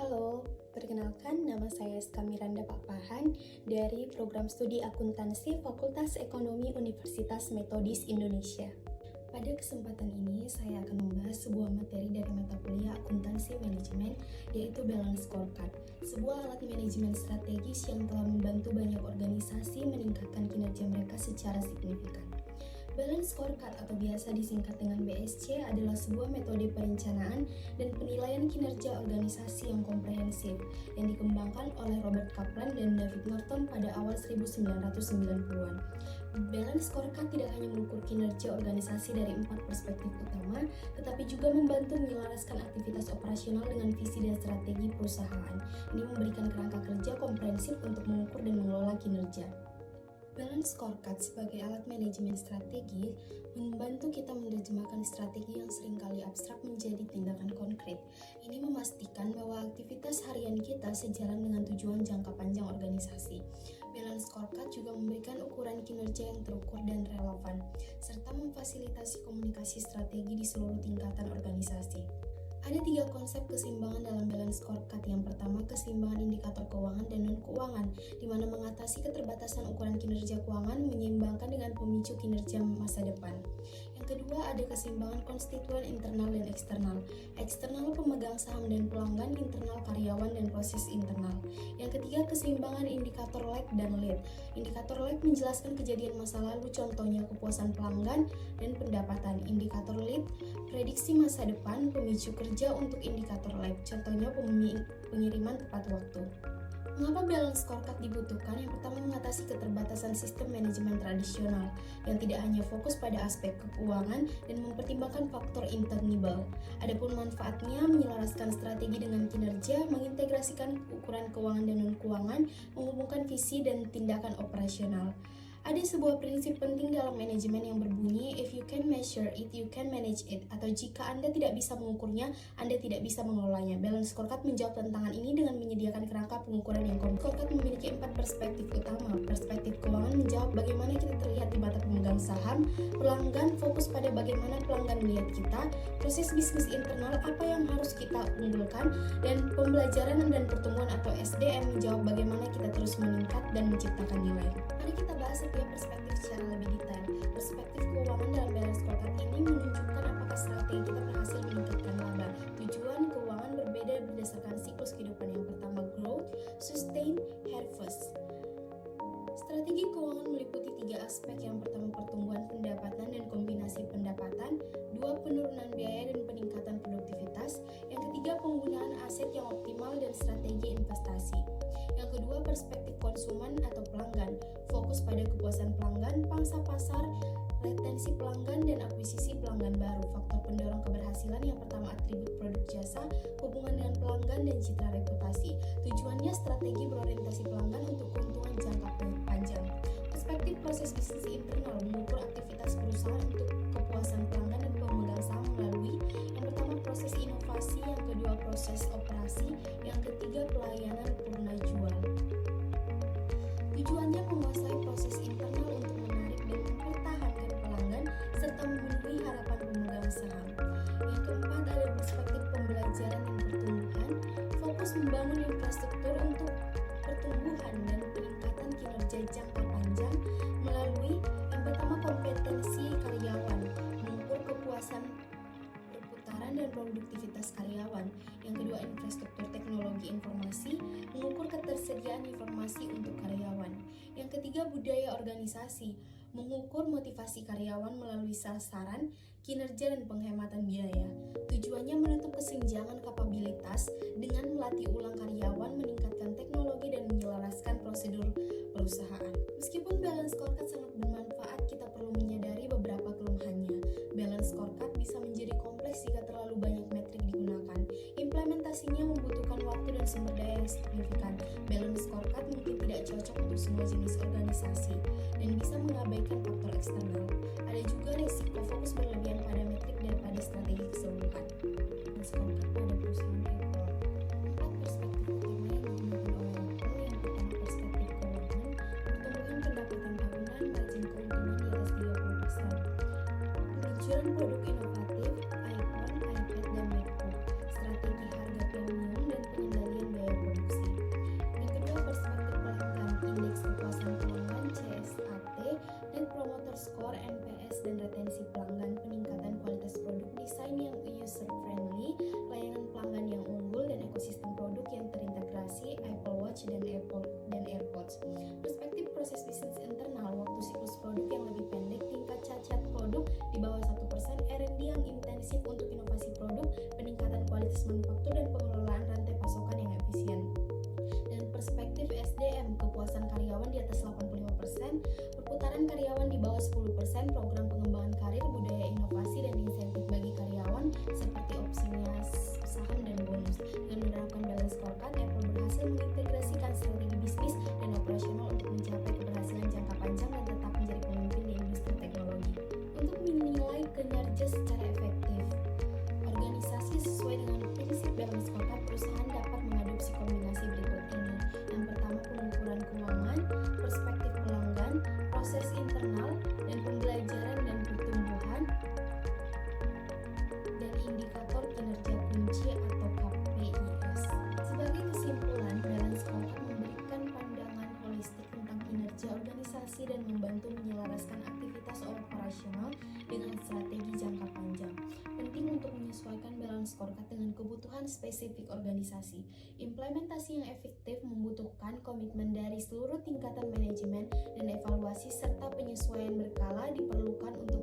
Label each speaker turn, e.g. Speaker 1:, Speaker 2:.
Speaker 1: Halo, perkenalkan nama saya Ska Miranda Pakpahan dari Program Studi Akuntansi Fakultas Ekonomi Universitas Metodis Indonesia. Pada kesempatan ini, saya akan membahas sebuah materi dari mata kuliah Akuntansi Manajemen, yaitu Balance Scorecard, sebuah alat manajemen strategis yang telah membantu banyak organisasi meningkatkan kinerja mereka secara signifikan. Balance Scorecard atau biasa disingkat dengan BSC adalah sebuah metode perencanaan dan penilaian kinerja organisasi yang komprehensif yang dikembangkan oleh Robert Kaplan dan David Norton pada awal 1990-an. Balance Scorecard tidak hanya mengukur kinerja organisasi dari 4 perspektif utama, tetapi juga membantu menyelaraskan aktivitas operasional dengan visi dan strategi perusahaan. Ini memberikan kerangka kerja komprehensif untuk mengukur dan mengelola kinerja. Balance Scorecard sebagai alat manajemen strategi membantu kita menerjemahkan strategi yang seringkali abstrak menjadi tindakan konkret. Ini memastikan bahwa aktivitas harian kita sejalan dengan tujuan jangka panjang organisasi. Balance Scorecard juga memberikan ukuran kinerja yang terukur dan relevan, serta memfasilitasi komunikasi strategi di seluruh tingkatan organisasi. Ada 3 konsep keseimbangan dalam Balance Scorecard. Yang pertama, keseimbangan indikator keuangan dan non-keuangan, di mana mengatasi keterbatasan ukuran kinerja keuangan menyeimbangkan dengan pemicu kinerja masa depan. Yang kedua, ada keseimbangan konstituen internal dan eksternal. Eksternal pemegang saham dan pelanggan, internal karyawan dan proses internal. Yang ketiga, keseimbangan indikator lag dan lead. Indikator lag menjelaskan kejadian masa lalu, contohnya kepuasan pelanggan dan pendapatan. Indikator lead, prediksi masa depan, pemicu kerja untuk indikator lag, contohnya pengiriman tepat waktu. Mengapa Balance Scorecard dibutuhkan? Yang pertama, mengatasi keterbatasan sistem manajemen tradisional yang tidak hanya fokus pada aspek keuangan dan mempertimbangkan faktor internal. Adapun manfaatnya, menyelaraskan strategi dengan kinerja, mengintegrasikan ukuran keuangan dan non-keuangan, menghubungkan visi dan tindakan operasional. Ada sebuah prinsip penting dalam manajemen yang berbunyi, if you can measure it, you can manage it. Atau jika Anda tidak bisa mengukurnya, Anda tidak bisa mengelolanya. Balance Scorecard menjawab tantangan ini dengan menyediakan kerangka pengukuran yang kompleks. Scorecard memiliki 4 perspektif utama. Perspektif keuangan menjawab bagaimana kita terlihat di mata pemegang saham. Pelanggan fokus pada bagaimana pelanggan melihat kita. Proses bisnis internal, apa yang harus kita unggulkan. Dan pembelajaran dan pertumbuhan atau SDM menjawab bagaimana kita terus meningkat dan menciptakan nilai. Mari kita bahas setiap perspektif secara lebih detail. Perspektif keuangan dalam Balance Scorecard ini menunjukkan apakah strategi kita berhasil meningkatkan laba. Tujuan keuangan berbeda berdasarkan siklus kehidupan. Yang pertama, growth, sustain, harvest. Strategi keuangan meliputi 3 aspek. Yang pertama, pertumbuhan pendapatan dan kombinasi pendapatan. 2, penurunan biaya dan peningkatan produktivitas. Yang ketiga, penggunaan aset yang optimal dan strategi investasi. Yang kedua, perspektif konsumen atau pelanggan, fokus pada kepuasan pelanggan, pangsa pasar, retensi pelanggan, dan akuisisi pelanggan baru. Faktor pendorong keberhasilan, yang pertama atribut produk jasa, hubungan dengan pelanggan, dan citra reputasi. Tujuannya strategi berorientasi pelanggan untuk keuntungan jangka panjang. Perspektif proses bisnis internal, mengukur aktivitas perusahaan untuk kepuasan pelanggan dan pemegang saham melalui yang pertama proses inovasi, yang kedua proses operasi, yang ketiga pelayanan purna jual. Tujuannya menguasai proses internal untuk menarik dan mempertahankan pelanggan serta memenuhi harapan pemegang saham. Yang keempat, ada perspektif pembelajaran dan pertumbuhan, fokus membangun infrastruktur untuk pertumbuhan dan peningkatan kinerja jangka panjang melalui yang pertama kompetensi karyawan, mengukur kepuasan perputaran dan produktivitas karyawan. Yang kedua, infrastruktur teknologi informasi, mengukur ketersediaan informasi untuk karyawan. Yang ketiga, budaya organisasi, mengukur motivasi karyawan melalui sasaran, kinerja, dan penghematan biaya. Tujuannya menutup kesenjangan kapabilitas dengan melatih ulang karyawan, meningkatkan teknologi, dan menyelaraskan prosedur perusahaan. Meskipun Balance Scorecard sangat bermanfaat, kita perlu menyadari beberapa kelemahannya. Balance Scorecard bisa menjadi kompleks jika terlalu banyak metrik digunakan. Implementasinya membutuhkan waktu dan sumber daya yang signifikan. Balance Scorecard mungkin tidak cocok untuk semua jenis organisasi dan bisa mengabaikan faktor eksternal. Ada juga risiko fokus berlebihan pada metrik daripada strategi keseluruhan. Balance Scorecard pada perusahaan Apple. 4 perspektif utama yang digunakan oleh Apple. Yang pertama, perspektif keuangan, pertumbuhan pendapatan tahunan, margin keuntungan di atas 30%. Peluncuran produk inovatif, iPhone, iPad, dan MacBook. Strategi harga premium dan pengendalian edukasi pelanggan, peningkatan kualitas produk, desain yang user-friendly, layanan pelanggan yang unggul, dan ekosistem produk yang terintegrasi Apple Watch dan AirPods. Perspektif proses bisnis internal, waktu siklus produk yang lebih pendek, tingkat cacat produk di bawah 1%, R&D yang intensif untuk inovasi produk, peningkatan kualitas manufaktur, dan pengelolaan rantai pasokan yang efisien. Dan perspektif SDM, kepuasan karyawan di atas 85%, perputaran karyawan di bawah 10%, program pengembangan karir, budaya inovasi, dan insentif bagi karyawan seperti opsinya saham dan bonus. Dengan menerapkan balance scorecard, Apple berhasil mengintegrasikan strategi bisnis dan operasional untuk mencapai keberhasilan jangka panjang dan tetap menjadi pemimpin di industri teknologi. Untuk menilai kinerja secara efektif, organisasi sesuai dengan prinsip balance scorecard, perusahaan dapat mengadopsi kombinasi berikut ini. Yang pertama, pengukuran keuangan, perspektif pelanggan, proses internal, dan pembelajaran dan pertumbuhan, dan indikator kinerja kunci atau KPIs. Sebagai kesimpulan, balance scorecard memberikan pandangan holistik tentang kinerja organisasi dan membantu menyelaraskan aktivitas operasional dengan strategi jangka panjang. Penting untuk menyesuaikan balance scorecard dengan kebutuhan spesifik organisasi. Implementasi yang efektif membutuhkan komitmen dari seluruh tingkatan manajemen dan evaluasi serta penyesuaian berkala diperlukan untuk